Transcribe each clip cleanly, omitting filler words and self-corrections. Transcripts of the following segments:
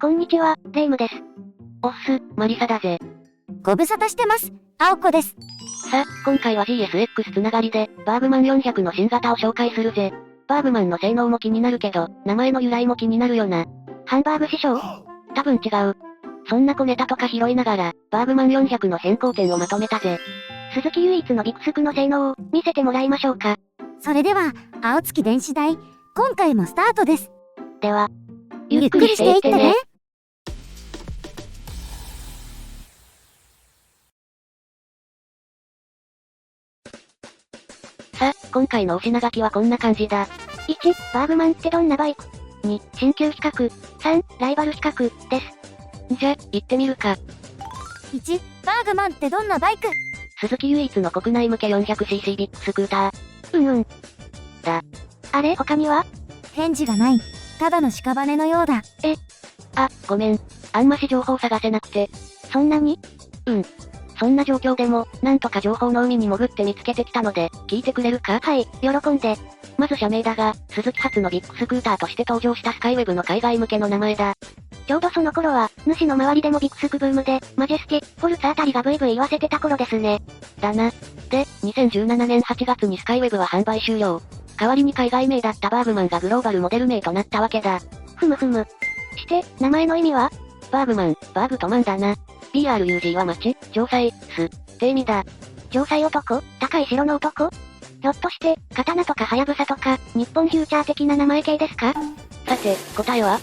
こんにちは、レイムです。おっす、マリサだぜ。ご無沙汰してます。青子です。さ、今回は GSX つながりで、バーグマン400の新型を紹介するぜ。バーグマンの性能も気になるけど、名前の由来も気になるよな。ハンバーグ師匠？多分違う。そんな小ネタとか拾いながら、バーグマン400の変更点をまとめたぜ。鈴木唯一のビクスクの性能を見せてもらいましょうか。それでは、青月電子台、今回もスタートです。では、ゆっくりしていってね。さ、今回のお品書きはこんな感じだ。1、バーグマンってどんなバイク？ 2、新旧比較。3、ライバル比較、です。じゃ、行ってみるか。1、バーグマンってどんなバイク？鈴木唯一の国内向け 400cc ビッグスクーター。だ。あれ、他には？返事がない。ただの屍のようだ。あ、ごめん。あんまし情報探せなくて。そんなに？そんな状況でも、なんとか情報の海に潜って見つけてきたので、聞いてくれるか？はい、喜んで。まず社名だが、鈴木初のビッグスクーターとして登場したスカイウェブの海外向けの名前だ。ちょうどその頃は、主の周りでもビッグスクブームで、マジェスティ、フォルツあたりがブイブイ言わせてた頃ですね。だな。で、2017年8月にスカイウェブは販売終了。代わりに海外名だったバーグマンがグローバルモデル名となったわけだ。ふむ。して、名前の意味は？バーグマン、バーグとマンだな。BRUG は町、城塞、って意味だ。城塞男？高い城の男？ひょっとして、刀とかハヤブサとか、日本フューチャー的な名前系ですか？さて、答えは？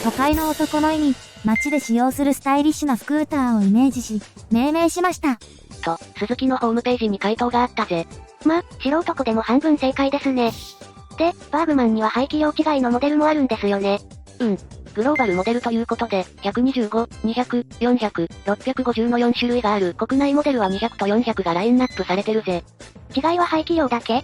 都会の男の意味、街で使用するスタイリッシュなスクーターをイメージし、命名しました。と、鈴木のホームページに回答があったぜ。ま、素人でも半分正解ですね。で、バーグマンには排気量違いのモデルもあるんですよね。グローバルモデルということで、125、200、400、650の4種類がある国内モデルは200と400がラインナップされてるぜ。違いは排気量だけ？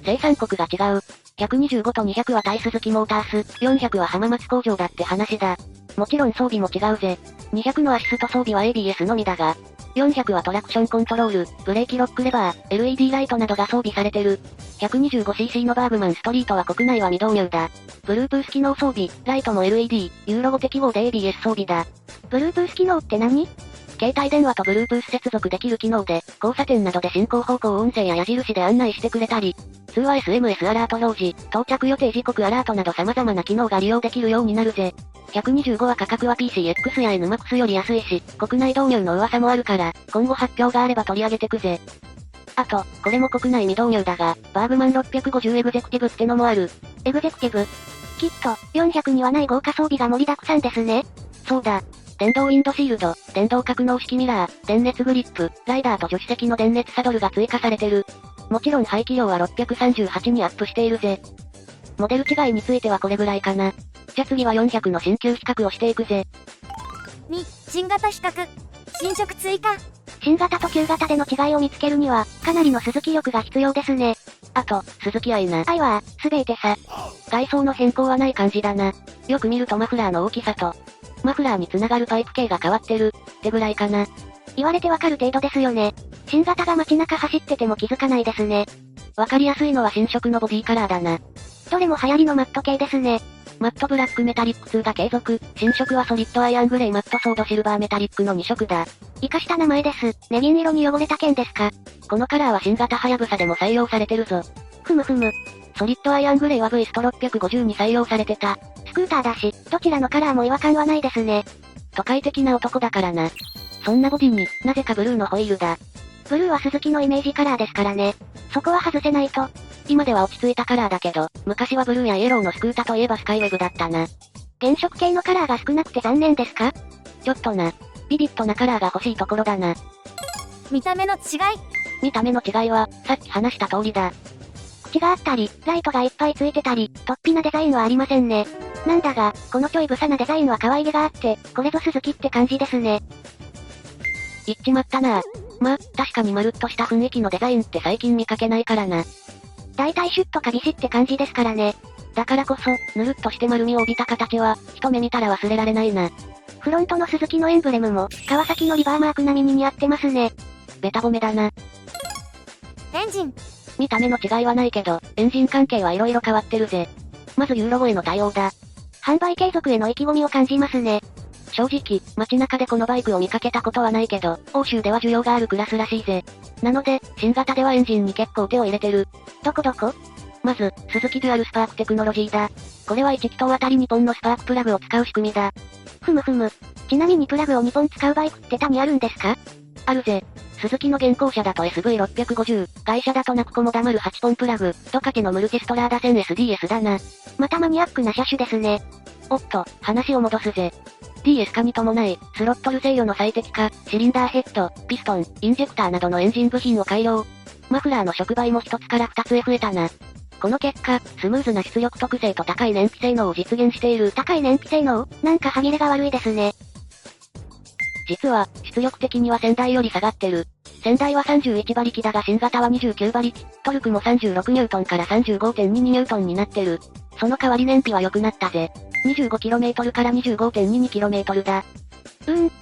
生産国が違う。125と200は対鈴木モータース、400は浜松工場だって話だ。もちろん装備も違うぜ。200のアシスト装備は ABS のみだが、400はトラクションコントロール、ブレーキロックレバー、LED ライトなどが装備されてる。125cc のバーグマンストリートは国内は未導入だ。Bluetooth 機能装備、ライトも LED、ユーロ5適合で ABS 装備だ。Bluetooth 機能って何？携帯電話と Bluetooth 接続できる機能で、交差点などで進行方向音声や矢印で案内してくれたり、通話 SMS アラート表示、到着予定時刻アラートなど様々な機能が利用できるようになるぜ。125は価格は PCX や NMAX より安いし、国内導入の噂もあるから、今後発表があれば取り上げてくぜ。あと、これも国内未導入だが、バーグマン650エグゼクティブってのもある。エグゼクティブ？きっと、400にはない豪華装備が盛りだくさんですね。そうだ。電動ウィンドシールド、電動格納式ミラー、電熱グリップ、ライダーと助手席の電熱サドルが追加されてる。もちろん排気量は638にアップしているぜ。モデル違いについてはこれぐらいかな。じゃ次は400の新旧比較をしていくぜ。2、新型比較。新色追加。新型と旧型での違いを見つけるには、かなりの鈴木力が必要ですね。あと、鈴木愛な。愛は、すべてさ。外装の変更はない感じだな。よく見るとマフラーの大きさと、マフラーにつながるパイプ系が変わってる、ってぐらいかな。言われてわかる程度ですよね。新型が街中走ってても気づかないですね。わかりやすいのは新色のボディカラーだな。どれも流行りのマット系ですね。マットブラックメタリック2が継続、新色はソリッドアイアングレイマットソードシルバーメタリックの2色だ。活かした名前です。ネギン色に汚れた剣ですか？このカラーは新型ハヤブサでも採用されてるぞ。ふむ。ソリッドアイアングレイは V スト650に採用されてた。スクーターだし、どちらのカラーも違和感はないですね。都会的な男だからな。そんなボディに、なぜかブルーのホイールだ。ブルーは鈴木のイメージカラーですからね。そこは外せないと。今では落ち着いたカラーだけど、昔はブルーやイエローのスクータといえばスカイウェブだったな。原色系のカラーが少なくて残念ですか？ちょっとな。ビビッドなカラーが欲しいところだな。見た目の違い。見た目の違いは、さっき話した通りだ。口があったり、ライトがいっぱいついてたり、突飛なデザインはありませんね。なんだが、このちょいブサなデザインは可愛げがあって、これぞ鈴木って感じですね。言っちまったな。ま、確かにまるっとした雰囲気のデザインって最近見かけないからな。大体シュッとかビシって感じですからね。だからこそ、ぬるっとして丸みを帯びた形は、一目見たら忘れられないな。フロントの鈴木のエンブレムも、川崎のリバーマーク並みに似合ってますね。ベタ褒めだな。エンジン。見た目の違いはないけど、エンジン関係は色々変わってるぜ。まずユーロ超えの対応だ。販売継続への意気込みを感じますね。正直、街中でこのバイクを見かけたことはないけど、欧州では需要があるクラスらしいぜ。なので、新型ではエンジンに結構手を入れてる。どこ？まず、スズキデュアルスパークテクノロジーだ。これは1気筒あたり2本のスパークプラグを使う仕組みだ。ふむ。ちなみにプラグを2本使うバイクって他にあるんですか？あるぜ。スズキの現行車だと SV650、外車だとナクコモダマル8本プラグ、ドカテのムルティストラーダ 1000SDS だな。またマニアックな車種ですね。おっと、話を戻すぜ。DS 化に伴い、スロットル制御の最適化、シリンダーヘッド、ピストン、インジェクターなどのエンジン部品を改良。マフラーの触媒も1つから2つへ増えたな。この結果、スムーズな出力特性と高い燃費性能を実現している。高い燃費性能？なんか歯切れが悪いですね。実は、出力的には先代より下がってる。先代は31馬力だが新型は29馬力、トルクも36ニュートンから 35.22 ニュートンになってる。その代わり燃費は良くなったぜ。25km から 25.22km だ。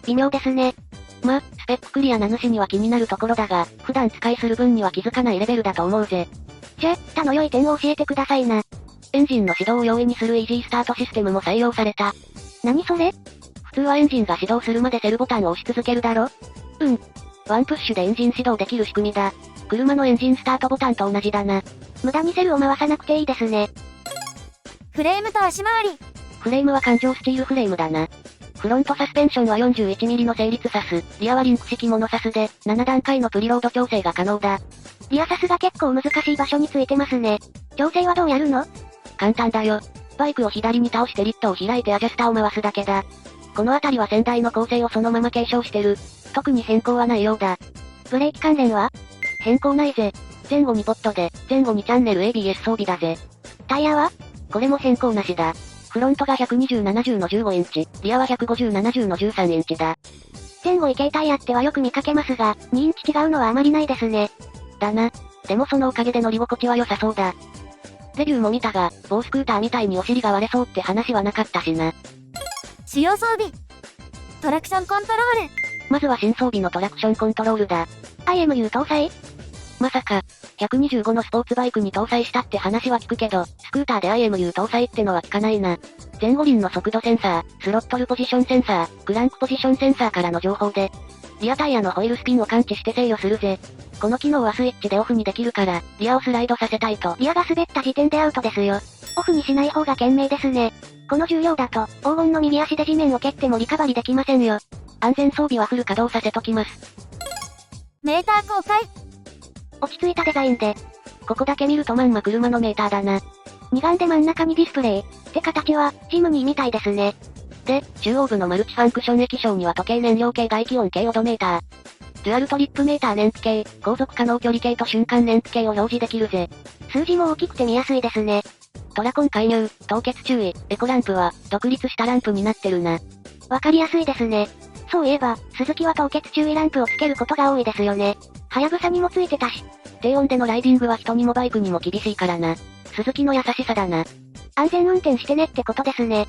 微妙ですね。スペッククリアな主には気になるところだが、普段使いする分には気づかないレベルだと思うぜ。じゃ、他の良い点を教えてくださいな。エンジンの始動を容易にするイージースタートシステムも採用された。何それ？普通はエンジンが始動するまでセルボタンを押し続けるだろ？ワンプッシュでエンジン始動できる仕組みだ。車のエンジンスタートボタンと同じだな。無駄にセルを回さなくていいですね。フレームと足回り。フレームは環状スチールフレームだな。フロントサスペンションは 41mm の成立サス、リアはリンク式モノサスで、7段階のプリロード調整が可能だ。リアサスが結構難しい場所についてますね。調整はどうやるの？簡単だよ。バイクを左に倒してリットを開いてアジャスターを回すだけだ。このあたりは先代の構成をそのまま継承してる。特に変更はないようだ。ブレーキ関連は？変更ないぜ。前後にポットで、前後にチャンネル ABS 装備だぜ。タイヤは？これも変更なしだ。フロントが120/70の15インチ、リアは150/70の13インチだ。前後異形タイヤってはよく見かけますが、2インチ違うのはあまりないですね。だな。でもそのおかげで乗り心地は良さそうだ。レビューも見たが、某スクーターみたいにお尻が割れそうって話はなかったしな。主要装備。トラクションコントロール。まずは新装備のトラクションコントロールだ。IMU 搭載？まさか、125のスポーツバイクに搭載したって話は聞くけど、スクーターで IMU 搭載ってのは聞かないな。前後輪の速度センサー、スロットルポジションセンサー、クランクポジションセンサーからの情報で、リアタイヤのホイールスピンを感知して制御するぜ。この機能はスイッチでオフにできるから、リアをスライドさせたいと。リアが滑った時点でアウトですよ。オフにしない方が賢明ですね。この重量だと、黄金の右足で地面を蹴ってもリカバリできませんよ。安全装備はフル稼働させときます。メーター公開。落ち着いたデザインで。ここだけ見るとまんま車のメーターだな。二眼で真ん中にディスプレイ。って形は、ジムニーみたいですね。で、中央部のマルチファンクション液晶には時計燃料計外気温計オドメーター。デュアルトリップメーター燃費計、航続可能距離計と瞬間燃費計を表示できるぜ。数字も大きくて見やすいですね。トラコン介入、凍結注意、エコランプは、独立したランプになってるな。わかりやすいですね。そういえば、スズキは凍結注意ランプをつけることが多いですよね。はやぶさにもついてたし。低温でのライディングは人にもバイクにも厳しいからな。スズキの優しさだな。安全運転してねってことですね。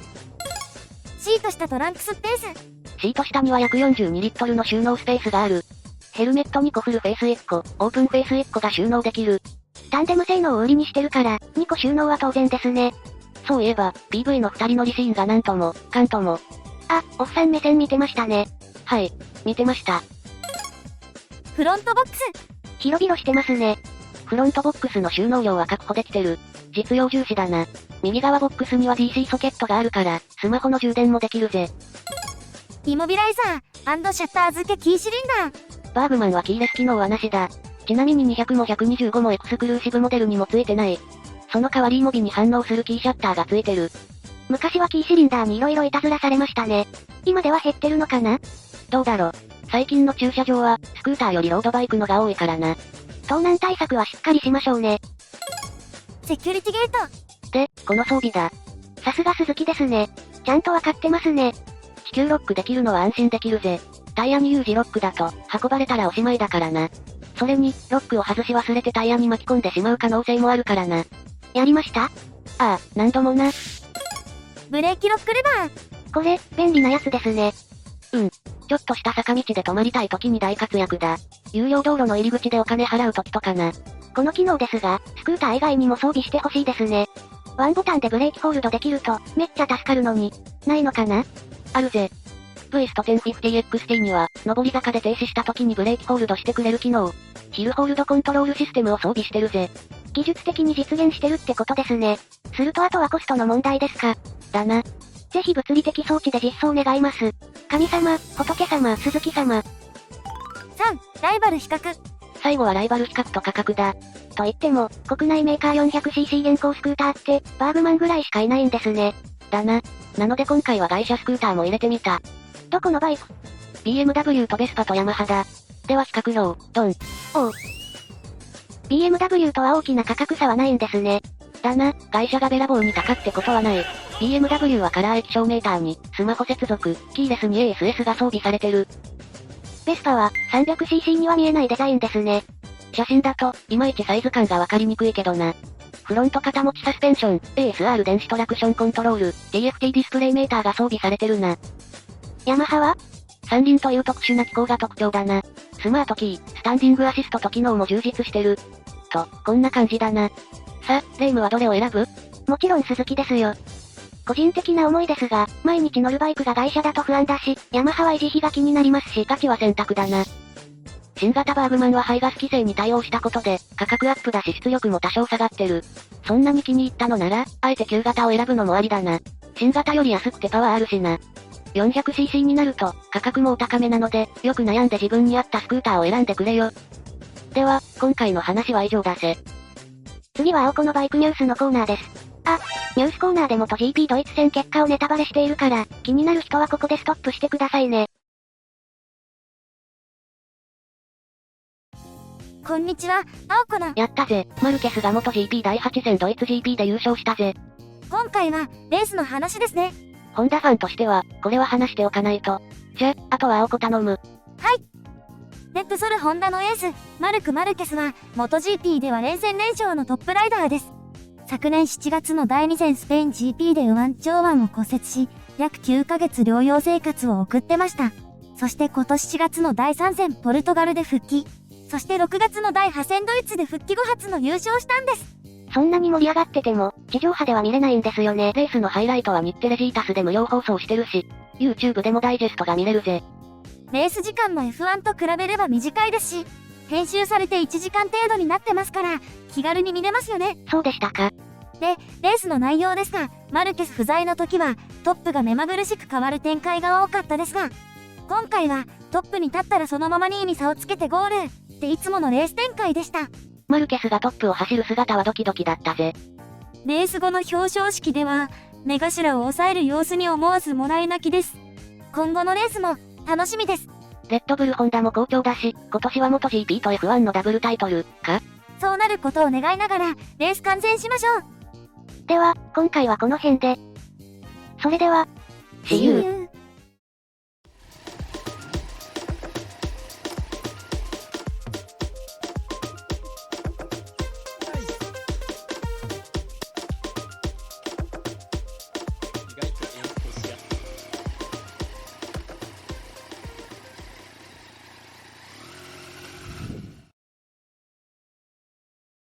シート下トランクスペース。シート下には約42リットルの収納スペースがある。ヘルメット2個フルフェイス1個、オープンフェイス1個が収納できる。タンデム性能を売りにしてるから、2個収納は当然ですね。そういえば、PV の2人乗りシーンがなんとも、かんとも。あ、おっさん目線見てましたね。はい、見てました。フロントボックス。広々してますね。フロントボックスの収納量は確保できてる。実用重視だな。右側ボックスには DC ソケットがあるから、スマホの充電もできるぜ。イモビライザー、シャッター付けキーシリンダー。バーグマンはキーレス機能はなしだ。ちなみに200も125もエクスクルーシブモデルにもついてない。その代わりイモビに反応するキーシャッターがついてる。昔はキーシリンダーに色々いたずらされましたね。今では減ってるのかな？どうだろ。最近の駐車場は、スクーターよりロードバイクのが多いからな。盗難対策はしっかりしましょうね。セキュリティゲート。で、この装備だ。さすが鈴木ですね。ちゃんとわかってますね。地球ロックできるのは安心できるぜ。タイヤに U 字ロックだと、運ばれたらおしまいだからな。それに、ロックを外し忘れてタイヤに巻き込んでしまう可能性もあるからな。やりました？ああ、何度もな。ブレーキロックレバー。これ、便利なやつですね。ちょっとした坂道で止まりたい時に大活躍だ。有料道路の入り口でお金払う時とかな。この機能ですが、スクーター以外にも装備してほしいですね。ワンボタンでブレーキホールドできると、めっちゃ助かるのに。ないのかな？あるぜ。V スト 1050XT には、上り坂で停止した時にブレーキホールドしてくれる機能。ヒルホールドコントロールシステムを装備してるぜ。技術的に実現してるってことですね。するとあとはコストの問題ですか。だな。ぜひ物理的装置で実装願います。神様、仏様、鈴木様。3、ライバル比較。最後はライバル比較と価格だ。と言っても、国内メーカー 400cc 現行スクーターって、バーグマンぐらいしかいないんですね。だな。なので今回は外車スクーターも入れてみた。どこのバイク？ BMW とベスパとヤマハだ。では比較表、ドン。おう。BMW とは大きな価格差はないんですね。だな、外車がべらぼうに高ってことはない。BMW はカラー液晶メーターに、スマホ接続、キーレスに ASS が装備されてる。ベスパは、300cc には見えないデザインですね。写真だと、いまいちサイズ感がわかりにくいけどな。フロント肩持ちサスペンション、ASR 電子トラクションコントロール、TFT ディスプレイメーターが装備されてるな。ヤマハは？三輪という特殊な機構が特徴だな。スマートキー、スタンディングアシストと機能も充実してる。と、こんな感じだな。さ、レイムはどれを選ぶ？もちろん鈴木ですよ。個人的な思いですが、毎日乗るバイクが外車だと不安だし、ヤマハは維持費が気になりますし、ガチは選択だな。新型バーグマンは排ガス規制に対応したことで、価格アップだし出力も多少下がってる。そんなに気に入ったのなら、あえて旧型を選ぶのもありだな。新型より安くてパワーあるしな。400cc になると、価格もお高めなので、よく悩んで自分に合ったスクーターを選んでくれよ。では、今回の話は以上だぜ。次は青子のバイクニュースのコーナーです。あ、ニュースコーナーで元 GP ドイツ戦結果をネタバレしているから、気になる人はここでストップしてくださいね。こんにちは、青子の。やったぜ、マルケスが元 GP 第8戦ドイツ GP で優勝したぜ。今回は、レースの話ですね。ホンダファンとしては、これは話しておかないと。じゃ、あとは青子頼む。はい。レプソルホンダのエース、マルク・マルケスは、元 GP では連戦連勝のトップライダーです。昨年7月の第2戦スペイン GP で右腕腸腕を骨折し、約9ヶ月療養生活を送ってました。そして今年4月の第3戦ポルトガルで復帰。そして6月の第8戦ドイツで復帰後初の優勝したんです。そんなに盛り上がってても、地上波では見れないんですよね。レースのハイライトは日テレジータスで無料放送してるし、YouTube でもダイジェストが見れるぜ。レース時間も F1 と比べれば短いですし、編集されて1時間程度になってますから、気軽に見れますよね。そうでしたか。で、レースの内容ですが、マルケス不在の時は、トップが目まぐるしく変わる展開が多かったですが、今回は、トップに立ったらそのまま2位に差をつけてゴールっていつものレース展開でした。マルケスがトップを走る姿はドキドキだったぜ。レース後の表彰式では、目頭を押さえる様子に思わずもらい泣きです。今後のレースも、楽しみです。レッドブルホンダも好調だし、今年は元 GP と F1 のダブルタイトル、か？そうなることを願いながら、レース観戦しましょう。では、今回はこの辺で。それでは、See you!